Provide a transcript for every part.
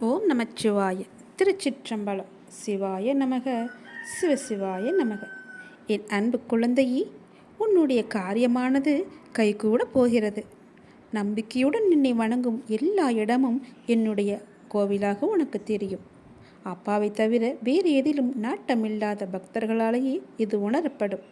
ஓம் நமச்சிவாய. திருச்சிற்றம்பலம். சிவாய நமக. சிவசிவாய நமக. என் அன்பு குழந்தையே, உன்னுடைய காரியமானது கைகூட போகிறது. நம்பிக்கையுடன் என்னை வணங்கும் எல்லா இடமும் என்னுடைய கோவிலாக உனக்கு தெரியும். அப்பாவை தவிர வேறு எதிலும் நாட்டமில்லாத பக்தர்களாலேயே இது உணரப்படும்.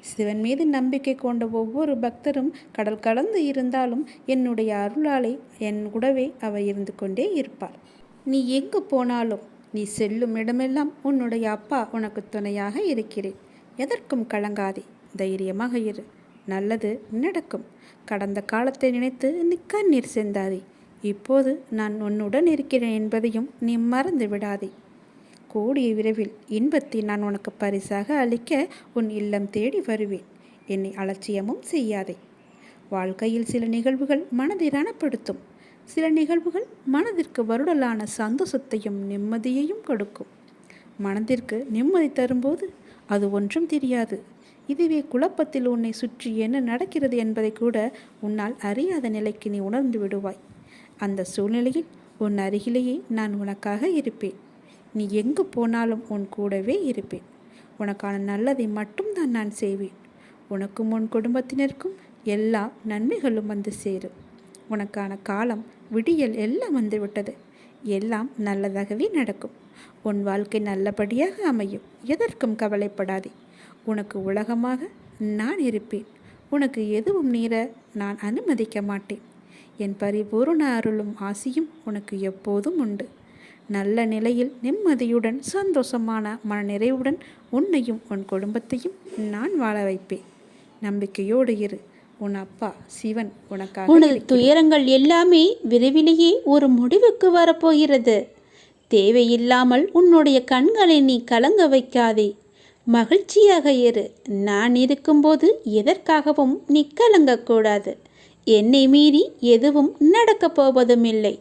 சிவன் மீது நம்பிக்கை கொண்ட ஒவ்வொரு பக்தரும் கடல் கலந்து இருந்தாலும் என்னுடைய அருளாலே என் கூடவே அவர் இருந்து கொண்டே இருப்பார். நீ எங்கு போனாலும், நீ செல்லும் இடமெல்லாம் உன்னுடைய அப்பா உனக்கு துணையாக இருக்கிறேன். எதற்கும் கலங்காதே, தைரியமாக இரு. நல்லது நடக்கும். கடந்த காலத்தை நினைத்து நீ கண்ணீர் சிந்தாதே. இப்போது நான் உன்னுடன் இருக்கிறேன் என்பதையும் நீ மறந்து விடாதே. கூடிய விரைவில் இன்பத்தை நான் உனக்கு பரிசாக அளிக்க உன் இல்லம் தேடி வருவேன். என்னை அலட்சியமும் செய்யாதே. வாழ்க்கையில் சில நிகழ்வுகள் மனதை ரணப்படுத்தும். சில நிகழ்வுகள் மனதிற்கு வருடலான சந்தோஷத்தையும் நிம்மதியையும் கொடுக்கும். மனதிற்கு நிம்மதி தரும்போது அது ஒன்றும் தெரியாது. இதுவே குழப்பத்தில் உன்னை சுற்றி என்ன நடக்கிறது என்பதை கூட உன்னால் அறியாத நிலைக்கு நீ உணர்ந்து விடுவாய். அந்த சூழ்நிலையில் உன் அருகிலேயே நான் உனக்காக இருப்பேன். நீ எங்கு போனாலும் உன் கூடவே இருப்பேன். உனக்கான நல்லதை மட்டும்தான் நான் செய்வேன். உனக்கும் உன் குடும்பத்தினருக்கும் எல்லா நன்மைகளும் வந்து சேரும். உனக்கான காலம் விடியல் எல்லாம் வந்துவிட்டது. எல்லாம் நல்லதாகவே நடக்கும். உன் வாழ்க்கை நல்லபடியாக அமையும். எதற்கும் கவலைப்படாதே. உனக்கு உலகமாக நான் இருப்பேன். உனக்கு எதுவும் நேர நான் அனுமதிக்க மாட்டேன். என் பரிபூர்ண அருளும் ஆசியும் உனக்கு எப்போதும் உண்டு. நல்ல நிலையில் நிம்மதியுடன் சந்தோஷமான மனநிறைவுடன் உன்னையும் உன் குடும்பத்தையும் நான் வாழ வைப்பேன். நம்பிக்கையோடு இரு. உன் அப்பா சிவன் உனக்காக. உனது துயரங்கள் எல்லாமே விரைவிலேயே ஒரு முடிவுக்கு வரப்போகிறது. தேவையில்லாமல் உன்னுடைய கண்களை நீ கலங்க வைக்காதே. மகிழ்ச்சியாக இரு. நான் இருக்கும்போது எதற்காகவும் நீ கலங்கக்கூடாது. என்னை மீறி எதுவும் நடக்கப் போவதும் இல்லை.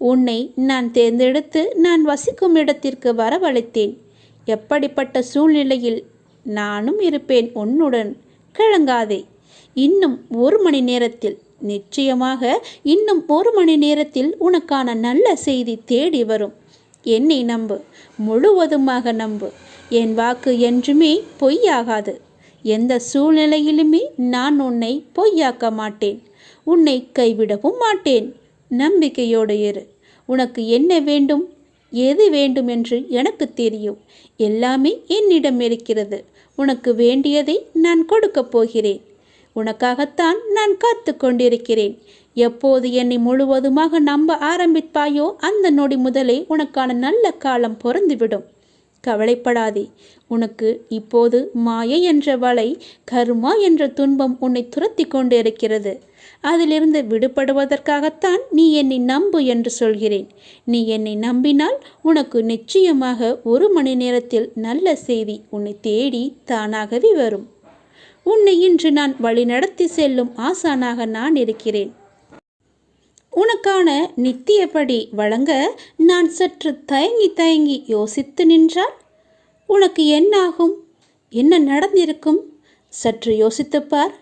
உன்னை நான் தேர்ந்தெடுத்து நான் வசிக்கும் இடத்திற்கு வரவழைத்தேன். எப்படிப்பட்ட சூழ்நிலையில் நானும் இருப்பேன் உன்னுடன். கலங்காதே. இன்னும் 1 மணி நேரத்தில், நிச்சயமாக இன்னும் 1 மணி நேரத்தில் உனக்கான நல்ல செய்தி தேடி வரும். என்னை நம்பு, முழுவதுமாக நம்பு. என் வாக்கு என்றுமே பொய்யாகாது. எந்த சூழ்நிலையிலுமே நான் உன்னை பொய்யாக்க மாட்டேன். உன்னை கைவிடவும் மாட்டேன். நம்பிக்கையோடு இரு. உனக்கு என்ன வேண்டும், எது வேண்டும் என்று எனக்கு தெரியும். எல்லாமே என்னிடம் இருக்கிறது. உனக்கு வேண்டியதை நான் கொடுக்கப் போகிறேன். உனக்காகத்தான் நான் காத்து கொண்டிருக்கிறேன். எப்போது என்னை முழுவதுமாக நம்ப ஆரம்பிப்பாயோ அந்த நொடி முதலே உனக்கான நல்ல காலம் பொருந்துவிடும். கவலைப்படாதே. உனக்கு இப்போது மாயை என்ற வலை, கர்மா என்ற துன்பம் உன்னை துரத்தி கொண்டு இருக்கிறது. அதிலிருந்து விடுபடுவதற்காகத்தான் நீ என்னை நம்பு என்று சொல்கிறேன். நீ என்னை நம்பினால் உனக்கு நிச்சயமாக 1 மணி நேரத்தில் நல்ல செய்தி உன்னை தேடி தானாகவே வரும். உன்னை இன்று நான் வழிநடத்தி செல்லும் ஆசானாக நான் இருக்கிறேன். உனக்கான நித்தியப்படி வழங்க நான் சற்று தயங்கி யோசித்து நின்றால் உனக்கு என்னாகும்? என்ன நடந்திருக்கும்? சற்று யோசித்துப்பார்.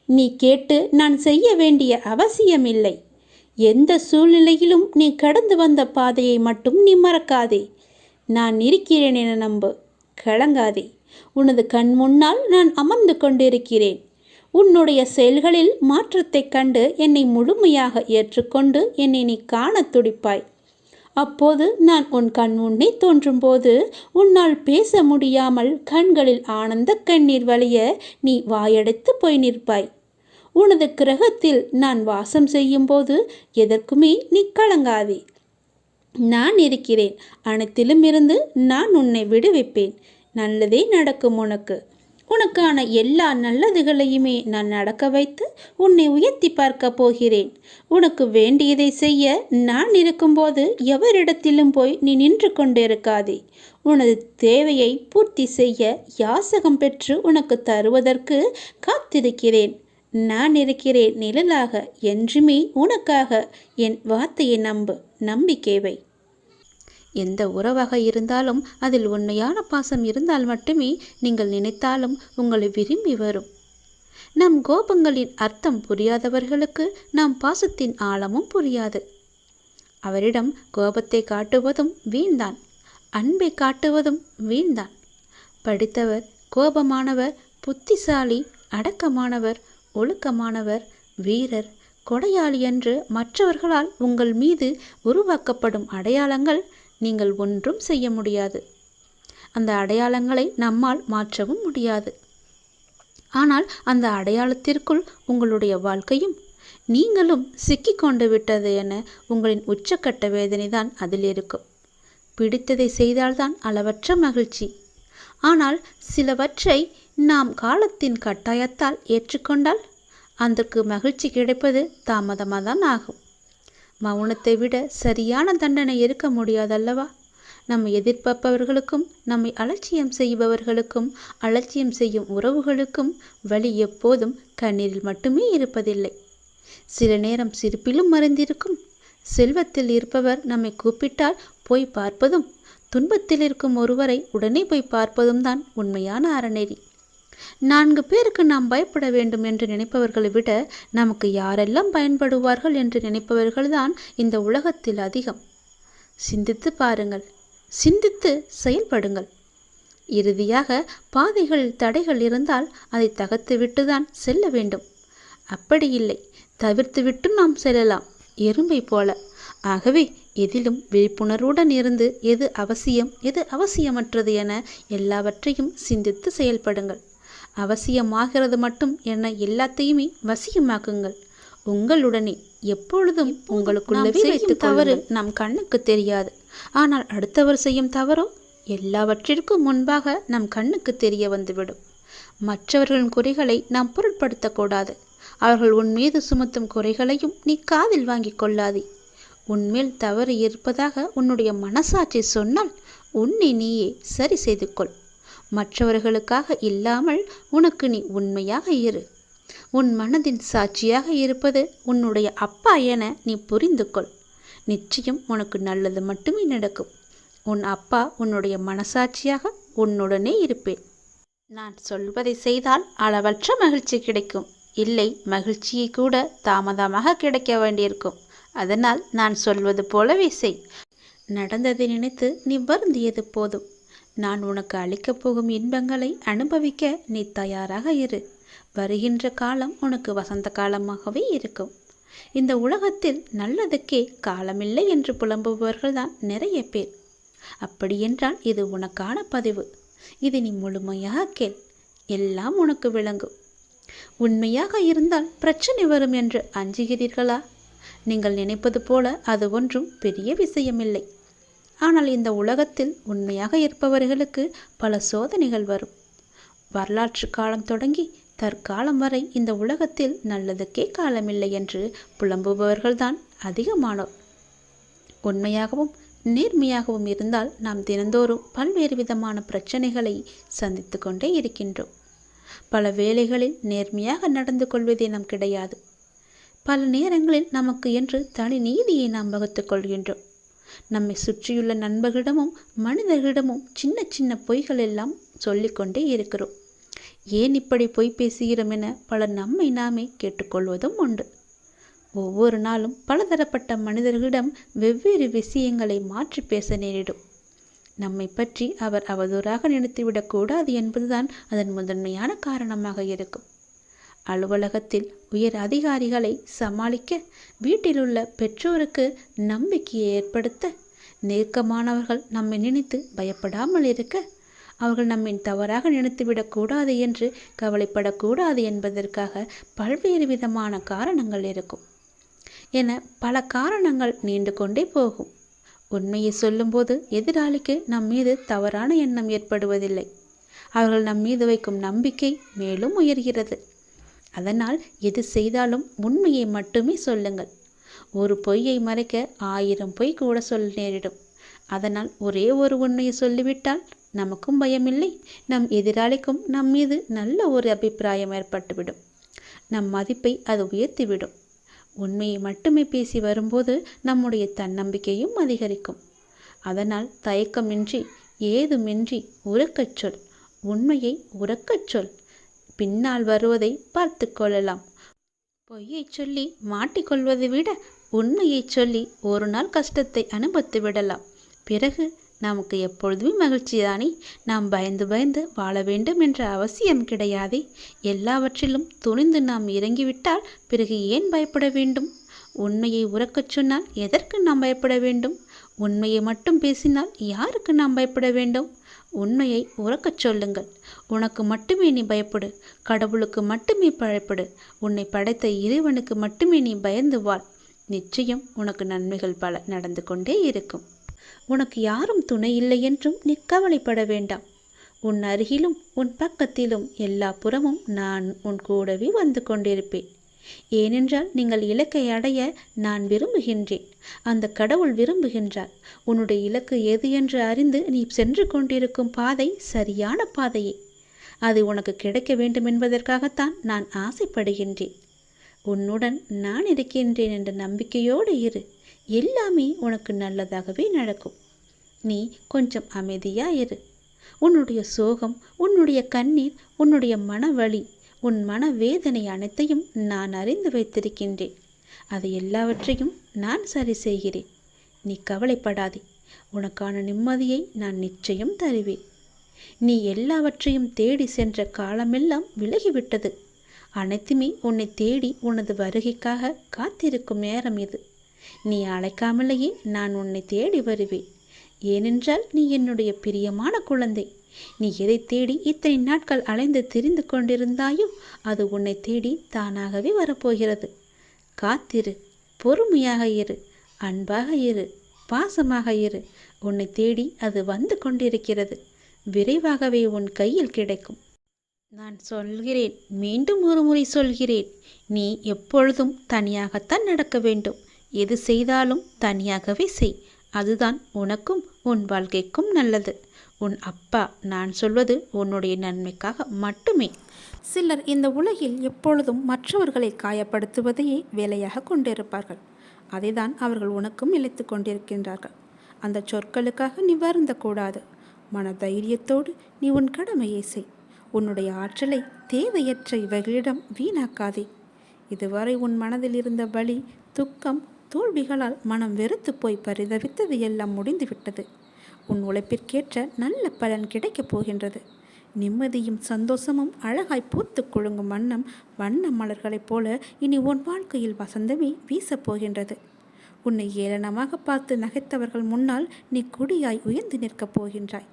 நீ கேட்டு நான் செய்ய வேண்டிய அவசியமில்லை. எந்த சூழ்நிலையிலும் நீ கடந்து வந்த பாதையை மட்டும் நீ மறக்காதே. நான் இருக்கிறேன் என நம்பு. கலங்காதே. உனது கண் முன்னால் நான் அமர்ந்து கொண்டிருக்கிறேன். உன்னுடைய செயல்களில் மாற்றத்தைக் கண்டு என்னை முழுமையாக ஏற்றுக்கொண்டு என்னை நீ காண துடிப்பாய். அப்போது நான் உன் கண் முன்னே தோன்றும்போது உன்னால் பேச முடியாமல் கண்களில் ஆனந்த கண்ணீர் வழிய நீ வாயடைத்து போய் நிற்பாய். உனது கிரகத்தில் நான் வாசம் செய்யும் போது எதற்குமே நீ கலங்காதே. நான் இருக்கிறேன். அனைத்திலும் இருந்து நான் உன்னை விடுவிப்பேன். நல்லதே நடக்கும் உனக்கு. உனக்கான எல்லா நல்லதுகளையுமே நான் நடக்க வைத்து உன்னை உயர்த்தி பார்க்க போகிறேன். உனக்கு வேண்டியதை செய்ய நான் இருக்கும்போது எவரிடத்திலும் போய் நீ நின்று கொண்டிருக்காதே. உனது தேவையை பூர்த்தி செய்ய யாசகம் பெற்று உனக்கு தருவதற்கு காத்திருக்கிறேன். நான் இருக்கிறேன் நிழலாக. என்றுமே உனக்காக. என் வார்த்தையை நம்பு. நம்பிக்கை வை. எந்த உறவாக இருந்தாலும் அதில் உண்மையான பாசம் இருந்தால் மட்டுமே நீங்கள் நினைத்தாலும் உங்களை விரும்பி வரும். நம் கோபங்களின் அர்த்தம் புரியாதவர்களுக்கு நம் பாசத்தின் ஆழமும் புரியாது. அவரிடம் கோபத்தை காட்டுவதும் வீண்தான், அன்பை காட்டுவதும் வீண்தான். படித்தவர், கோபமானவர், புத்திசாலி, அடக்கமானவர், ஒழுக்கமானவர், வீரர், கொடையாளி என்று மற்றவர்களால் உங்கள் மீது உருவாக்கப்படும் அடையாளங்கள் நீங்கள் ஒன்றும் செய்ய முடியாது. அந்த அடையாளங்களை நம்மால் மாற்றவும் முடியாது. ஆனால் அந்த அடையாளத்திற்குள் உங்களுடைய வாழ்க்கையும் நீங்களும் சிக்கிக்கொண்டு விட்டது என உங்களின் உச்சக்கட்ட வேதனை தான் அதில் இருக்கும். பிடித்ததை செய்தால்தான் அளவற்ற மகிழ்ச்சி. ஆனால் சிலவற்றை நாம் காலத்தின் கட்டாயத்தால் ஏற்றுக்கொண்டால் அதற்கு மகிழ்ச்சி கிடைப்பது தாமதமாக தான் ஆகும். மௌனத்தை விட சரியான தண்டனை இருக்க முடியாதல்லவா? நம்மை எதிர்பார்ப்பவர்களுக்கும் நம்மை அலட்சியம் செய்பவர்களுக்கும் அலட்சியம் செய்யும் உறவுகளுக்கும் வழி எப்போதும் கண்ணீரில் மட்டுமே இருப்பதில்லை. சில நேரம் சிரிப்பிலும் மறைந்திருக்கும். செல்வத்தில் இருப்பவர் நம்மை கூப்பிட்டால் போய் பார்ப்பதும், துன்பத்தில் இருக்கும் ஒருவரை உடனே போய் பார்ப்பதும் தான் உண்மையான அறநெறி. 4 பேருக்கு நாம் பயப்பட வேண்டும் என்று நினைப்பவர்களை விட நமக்கு யாரெல்லாம் பயன்படுவார்கள் என்று நினைப்பவர்கள்தான் இந்த உலகத்தில் அதிகம். சிந்தித்து பாருங்கள், சிந்தித்து செயல்படுங்கள். இறுதியாக பாதைகளில் தடைகள் இருந்தால் அதை தகர்த்துவிட்டு தான் செல்ல வேண்டும். அப்படி இல்லை, தவிர்த்துவிட்டு நாம் செல்லலாம், எறும்பை போல. ஆகவே எதிலும் விழிப்புணர்வுடன் இருந்து எது அவசியம், எது அவசியமற்றது என எல்லாவற்றையும் சிந்தித்து செயல்படுங்கள். அவசியமாகிறது மட்டும் என எல்லாத்தையுமே வசியமாக்குங்கள். உங்களுடனே எப்பொழுதும் உங்களுக்குள்ளவே வைத்து தவறு நம் கண்ணுக்கு தெரியாது. ஆனால் அடுத்தவர் செய்யும் தவறோ எல்லாவற்றிற்கும் முன்பாக நம் கண்ணுக்கு தெரிய வந்துவிடும். மற்றவர்களின் குறைகளை நாம் பொருட்படுத்தக்கூடாது. அவர்கள் உன் மீது சுமத்தும் குறைகளையும் நீ காதில் வாங்கி கொள்ளாதே. உன்மேல் தவறு இருப்பதாக உன்னுடைய மனசாட்சி சொன்னால் உன்னை நீயே சரி செய்து கொள். மற்றவர்களுக்காக இல்லாமல் உனக்கு நீ உண்மையாக இரு. உன் மனதின் சாட்சியாக இருப்பது உன்னுடைய அப்பா என நீ புரிந்து கொள். நிச்சயம் உனக்கு நல்லது மட்டுமே நடக்கும். உன் அப்பா உன்னுடைய மனசாட்சியாக உன்னுடனே இருப்பேன். நான் சொல்வதை செய்தால் அளவற்ற மகிழ்ச்சி கிடைக்கும். இல்லை, மகிழ்ச்சியை கூட தாமதமாக கிடைக்க வேண்டியிருக்கும். அதனால் நான் சொல்வது போலவே செய். நடந்ததை நினைத்து நீ வருந்தியது போதும். நான் உனக்கு அளிக்கப் போகும் இன்பங்களை அனுபவிக்க நீ தயாராக இரு. வருகின்ற காலம் உனக்கு வசந்த காலமாகவே இருக்கும். இந்த உலகத்தில் நல்லதுக்கே காலமில்லை என்று புலம்புபவர்கள் தான் நிறைய பேர். அப்படியென்றால் இது உனக்கான பதிவு. இது நீ முழுமையாக கேள், எல்லாம் உனக்கு விளங்கும். உண்மையாக இருந்தால் பிரச்சனை வரும் என்று அஞ்சுகிறீர்களா? நீங்கள் நினைப்பது போல அது ஒன்றும் பெரிய விஷயமில்லை. ஆனால் இந்த உலகத்தில் உண்மையாக இருப்பவர்களுக்கு பல சோதனைகள் வரும். வரலாற்று காலம் தொடங்கி தற்காலம் வரை இந்த உலகத்தில் நல்லதுக்கே காலமில்லை என்று புலம்புபவர்கள்தான் அதிகமானோர். உண்மையாகவும் நேர்மையாகவும் இருந்தால் நாம் தினந்தோறும் பல்வேறு விதமான பிரச்சனைகளை சந்தித்து கொண்டே இருக்கின்றோம். பல வேளைகளில் நேர்மையாக நடந்து கொள்வதே நாம் கிடையாது. பல நேரங்களில் நமக்கு என்று தனி நீதியை நாம் வகுத்துக் கொள்கின்றோம். நம்மை சுற்றியுள்ள நண்பர்களிடமும் மனிதர்களிடமும் சின்ன சின்ன பொய்கள் எல்லாம் சொல்லிக்கொண்டே இருக்கிறோம். ஏன் இப்படி பொய் பேசுகிறோம் என பலர் நம்மை நாமே கேட்டுக்கொள்வதும் உண்டு. ஒவ்வொரு நாளும் பலதரப்பட்ட மனிதர்களிடம் வெவ்வேறு விஷயங்களை மாற்றி பேச நேரிடும். நம்மை பற்றி அவர் அவதூறாக நினைத்துவிடக்கூடாது என்பதுதான் அதன் முதன்மையான காரணமாக இருக்கும். அலுவலகத்தில் உயர் அதிகாரிகளை சமாளிக்க, வீட்டிலுள்ள பெற்றோருக்கு நம்பிக்கையை ஏற்படுத்த, நெருக்கமானவர்கள் நம்மை நினைத்து பயப்படாமல் இருக்க, அவர்கள் நம்மை தவறாக நினைத்துவிடக்கூடாது என்று கவலைப்படக்கூடாது என்பதற்காக பல்வேறு விதமான காரணங்கள் இருக்கும் என பல காரணங்கள் நீண்டு கொண்டே போகும். உண்மையை சொல்லும்போது எதிராளிக்கு நம் மீது தவறான எண்ணம் ஏற்படுவதில்லை. அவர்கள் நம் மீது வைக்கும் நம்பிக்கை மேலும் உயர்கிறது. அதனால் எது செய்தாலும் உண்மையை மட்டுமே சொல்லுங்கள். ஒரு பொய்யை மறைக்க 1000 பொய் கூட சொல்ல நேரிடும். அதனால் ஒரே ஒரு உண்மையை சொல்லிவிட்டால் நமக்கும் பயமில்லை, நம் எதிராளிக்கும் நம் மீது நல்ல ஒரு அபிப்பிராயம் ஏற்பட்டுவிடும். நம் மதிப்பை அது உயர்த்திவிடும். உண்மையை மட்டுமே பேசி வரும்போது நம்முடைய தன்னம்பிக்கையும் அதிகரிக்கும். அதனால் தயக்கமின்றி ஏதுமின்றி உரக்கச் சொல். உண்மையை உரக்கச் சொல். பின்னால் வருவதை பார்த்து கொள்ளலாம். பொய்யை சொல்லி மாட்டிக்கொள்வதை விட உண்மையை சொல்லி ஒரு நாள் கஷ்டத்தை அனுபவித்து விடலாம். பிறகு நமக்கு எப்பொழுதுமே மகிழ்ச்சிதானே. நாம் பயந்து பயந்து வாழ வேண்டும் என்ற அவசியம் கிடையாதே. எல்லாவற்றிலும் துணிந்து நாம் இறங்கிவிட்டால் பிறகு ஏன் பயப்பட வேண்டும்? உண்மையை உறக்கச் சொன்னால் எதற்கு நாம் பயப்பட வேண்டும்? உண்மையை மட்டும் பேசினால் யாருக்கு நாம் பயப்பட வேண்டும்? உண்மையை உறக்கச் சொல்லுங்கள். உனக்கு மட்டுமே நீ பயப்படு. கடவுளுக்கு மட்டுமே பயப்படு. உன்னை படைத்த இறைவனுக்கு மட்டுமே நீ பயந்து வாழ். நிச்சயம் உனக்கு நன்மைகள் பல நடந்து கொண்டே இருக்கும். உனக்கு யாரும் துணை இல்லை என்றும் நீ கவலைப்பட வேண்டாம். உன் அருகிலும் உன் பக்கத்திலும் எல்லா புறமும் நான் உன் கூடவே வந்து கொண்டிருப்பேன். ஏனென்றால் நீங்கள் இலக்கை அடைய நான் விரும்புகின்றேன். அந்த கடவுள் விரும்புகின்றார். உன்னுடைய இலக்கு எது என்று அறிந்து நீ சென்று கொண்டிருக்கும் பாதை சரியான பாதையே. அது உனக்கு கிடைக்க வேண்டும் என்பதற்காகத்தான் நான் ஆசைப்படுகின்றேன். உன்னுடன் நான் இருக்கின்றேன் என்ற நம்பிக்கையோடு இரு. எல்லாமே உனக்கு நல்லதாகவே நடக்கும். நீ கொஞ்சம் அமைதியாயிரு. உன்னுடைய சோகம், உன்னுடைய கண்ணீர், உன்னுடைய மனவலி, உன் மனவேதனை அனைத்தையும் நான் அறிந்து வைத்திருக்கின்றேன். அதை எல்லாவற்றையும் நான் சரி செய்கிறேன். நீ கவலைப்படாதே. உனக்கான நிம்மதியை நான் நிச்சயம் தருவேன். நீ எல்லாவற்றையும் தேடி சென்ற காலமெல்லாம் விலகிவிட்டது. அனைத்துமே உன்னை தேடி உனது வருகைக்காக காத்திருக்கும் நேரம் இது. நீ அழைக்காமலேயே நான் உன்னை தேடி வருவேன். ஏனென்றால் நீ என்னுடைய பிரியமான குழந்தை. நீ எதை தேடி இத்தனை நாட்கள் அலைந்து திரிந்து கொண்டிருந்தாயோ அது உன்னை தேடி தானாகவே வரப்போகிறது. காத்திரு, பொறுமையாக இரு, அன்பாக இரு, பாசமாக இரு. உன்னை தேடி அது வந்து கொண்டிருக்கிறது. விரைவாகவே உன் கையில் கிடைக்கும். நான் சொல்கிறேன், மீண்டும் ஒரு முறை சொல்கிறேன், நீ எப்பொழுதும் தனியாகத்தான் நடக்க வேண்டும். எது செய்தாலும் தனியாகவே செய். அதுதான் உனக்கும் உன் வாழ்க்கைக்கும் நல்லது. உன் அப்பா நான் சொல்வது உன்னுடைய நன்மைக்காக மட்டுமே. சிலர் இந்த உலகில் எப்பொழுதும் மற்றவர்களை காயப்படுத்துவதையே வேலையாக கொண்டிருப்பார்கள். அதைதான் அவர்கள் உனக்கும் இழைத்து கொண்டிருக்கின்றார்கள். அந்த சொற்களுக்காக நீ வருந்தக்கூடாது. மன தைரியத்தோடு நீ உன் கடமையை செய். உன்னுடைய ஆற்றலை தேவையற்ற இவர்களிடம் வீணாக்காதே. இதுவரை உன் மனதில் இருந்த வலி, துக்கம், தோல்விகளால் மனம் வெறுத்து போய் பரிதவித்தது எல்லாம் முடிந்துவிட்டது. உன் உழைப்பிற்கேற்ற நல்ல பலன் கிடைக்கப் போகின்றது. நிம்மதியும் சந்தோஷமும் அழகாய் பூத்து குலுங்கும் வண்ண மலர்களைப் போல இனி உன் வாழ்க்கையில் வசந்தமே வீசப்போகின்றது. உன்னை ஏளனமாக பார்த்து நகைத்தவர்கள் முன்னால் நீ கொடியாய் உயர்ந்து நிற்கப் போகின்றாய்.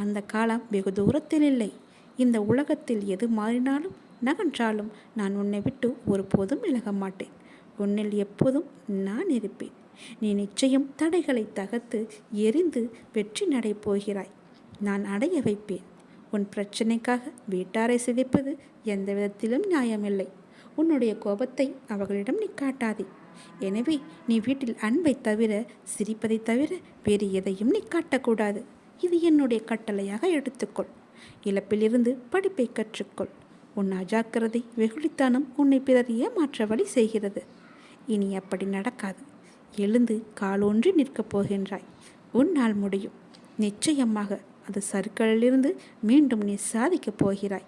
அந்த காலம் வெகு தூரத்தில் இல்லை. இந்த உலகத்தில் எது மாறினாலும் நகன்றாலும் நான் உன்னை விட்டு ஒருபோதும் விலக மாட்டேன். உன்னில் எப்போதும் நான் இருப்பேன். நீ நிச்சயம் தடைகளை தகர்த்து எரிந்து வெற்றி நடை போகிறாய். நான் அடைய வைப்பேன். உன் பிரச்சனைக்காக வீட்டாரை சிதைப்பது எந்த விதத்திலும் நியாயமில்லை. உன்னுடைய கோபத்தை அவர்களிடம் நீ காட்டாதே. எனவே நீ வீட்டில் அன்பை தவிர, சிரிப்பதை தவிர வேறு எதையும் நீ காட்டக்கூடாது. இது என்னுடைய கட்டளையாக எடுத்துக்கொள். இழப்பிலிருந்து படிப்பை கற்றுக்கொள். உன் அஜாக்கிரதை, வெகுளித்தனம் உன்னை பிறர் ஏமாற்ற வழி செய்கிறது. இனி அப்படி நடக்காது. எழுந்து காலூன்றி நிற்கப் போகின்றாய். உன்னால் முடியும். நிச்சயமாக அது சறுக்கலிலிருந்து மீண்டும் நீ சாதிக்கப் போகிறாய்.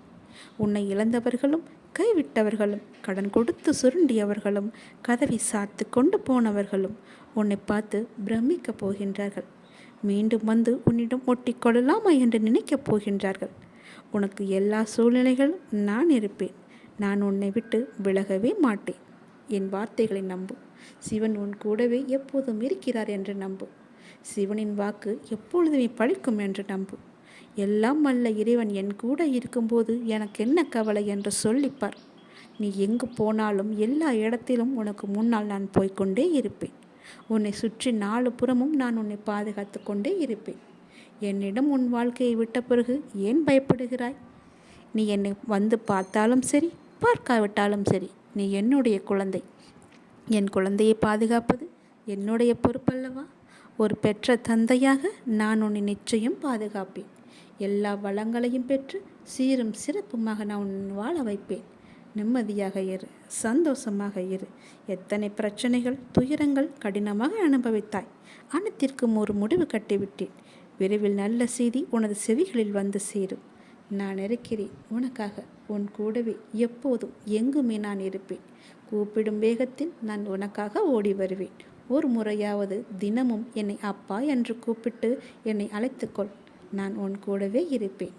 உன்னை இழந்தவர்களும், கைவிட்டவர்களும், கடன் கொடுத்து சுருண்டியவர்களும், கதவை சாத்து கொண்டு போனவர்களும் உன்னை பார்த்து பிரமிக்கப் போகின்றார்கள். மீண்டும் வந்து உன்னிடம் ஒட்டிக்கொள்ளலாமா என்று நினைக்கப் போகின்றார்கள். உனக்கு எல்லா சூழ்நிலைகளும் நான் இருப்பேன். நான் உன்னை விட்டு விலகவே மாட்டேன். என் வார்த்தைகளை நம்பு. சிவன் உன் கூடவே எப்போதும் இருக்கிறார் என்று நம்பு. சிவனின் வாக்கு எப்பொழுதுமே பழிக்கும் என்று நம்பு. எல்லாம் வல்ல இறைவன் என் கூட இருக்கும்போது எனக்கு என்ன கவலை என்று சொல்லிப்பார். நீ எங்கு போனாலும் எல்லா இடத்திலும் உனக்கு முன்னால் நான் போய்கொண்டே இருப்பேன். உன்னை சுற்றி 4 புறமும் நான் உன்னை பாதுகாத்து கொண்டே இருப்பேன். என்னிடம் உன் வாழ்க்கையை விட்ட பிறகு ஏன் பயப்படுகிறாய்? நீ என்னை வந்து பார்த்தாலும் சரி, பார்க்காவிட்டாலும் சரி, நீ என்னுடைய குழந்தை. என் குழந்தையை பாதுகாப்பது என்னுடைய பொறுப்பல்லவா? ஒரு பெற்ற தந்தையாக நான் உன்னை நிச்சயம் பாதுகாப்பேன். எல்லா வளங்களையும் பெற்று சீரும் சிறப்புமாக நான் உன்னை வாழ வைப்பேன். நிம்மதியாக இரு, சந்தோஷமாக இரு. எத்தனை பிரச்சனைகள், துயரங்கள் கடினமாக அனுபவித்தாய். அனைத்திற்கும் ஒரு முடிவு கட்டிவிட்டேன். விரைவில் நல்ல செய்தி உனது செவிகளில் வந்து சேரும். நான் இருக்கிறேன் உனக்காக. உன் கூடவே எப்போதும் எங்குமே நான் இருப்பேன். கூப்பிடும் வேகத்தில் நான் உனக்காக ஓடி வருவேன். ஒரு முறையாவது தினமும் என்னை அப்பா என்று கூப்பிட்டு என்னை அழைத்துக்கொள். நான் உன் கூடவே இருப்பேன்.